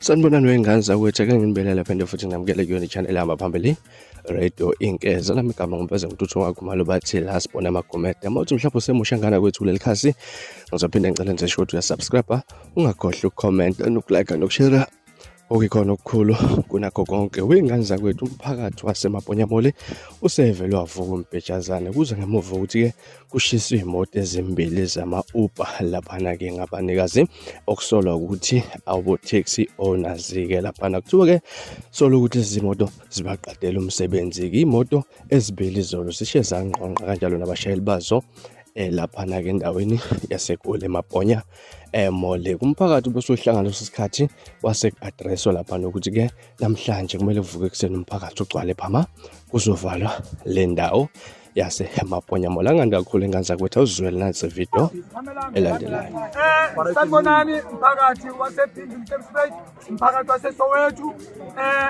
Sanibonani wengane zakwethu ake nginibelele phinde futhi nginamukele kuyona i-channel yami phambili Radio Inkeza lami igama ngumpeza ngituthu wakho malo bathi la sibona amagomede mawuthi mhlawumbe usemusha ngana kwethu kuleli khasi ngizophinde ngicela nje shothi uyasubscribe ungakhohlwa ucomment nokulike nokushare okukhona okukhulu kunakho konke wengane zakwethu umphakathi waseMaponyamoli usevele wavuka umbhejazane kuze ngemuva ukuthi ke kushiswe imoto ezimbili zama-Uber laphana ke ngabanikazi okusolwa ukuthi abo taxi owners ke laphana kuthiwa ke sola ukuthi izimoto zibaqedela umsebenzi ke imoto ezibili izolo sishe zangqonqa kanjalo nabashayeli bazo laphana ke endaweni yaseGoli eMaponya mole kumphakathi besohlangana lesikhathi wase-address lapha nokuthi ke namhlanje kumele kuvuke kuseni umphakathi ugcwale phama kuzovalwa le ndawo yaseMaponya mole anganda kakhulu engane zakwethu awuzwele nansi video elandelayo. Sanibonani mphakathi wase-Pimville, mphakathi waseSoweto,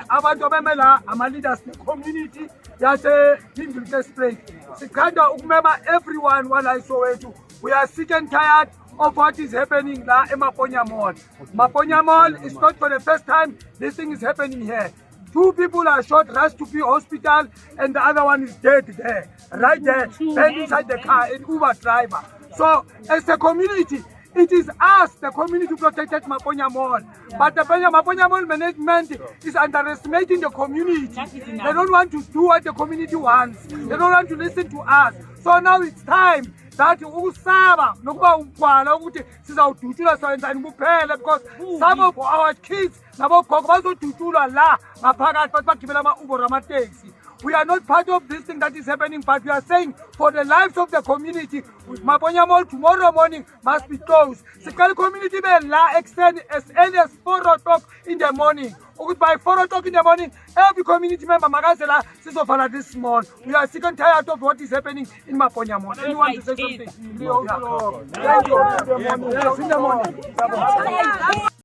abantu abemela ama-leaders community yase-Pimville. Sikhanda ukumema everyone wala eSoweto. We are sick and tired of what is happening la eMaponya Mall. Maponya Mall is not for the first time this thing is happening here. 2 people are shot, rushed to the hospital, and the other one is dead there, right there, buried inside the car, an Uber driver. So, as a community, it is us, the community, who protected Maponya Mall. But the Maponya Mall management is underestimating the community. They don't want to do what the community wants. They don't want to listen to us. So now it's time that usaba nokuba ugwala ukuthi sizawudutshula sawenzani kuphela because some of our kids nabogogo bazodutshulwa la ngaphakathi bathi bagibela ama-Uber ama-taxi. We are not part of this thing that is happening, but we are saying for the lives of the community, Maponya Mall tomorrow morning must be closed. Sikali community be la extend as early as 4 o'clock in the morning. By 4 o'clock in the morning, every community member magazela sizovala this mall. We are sick and tired of what is happening in Maponya Mall. Anyone to say something? Thank you. Yes, in the morning.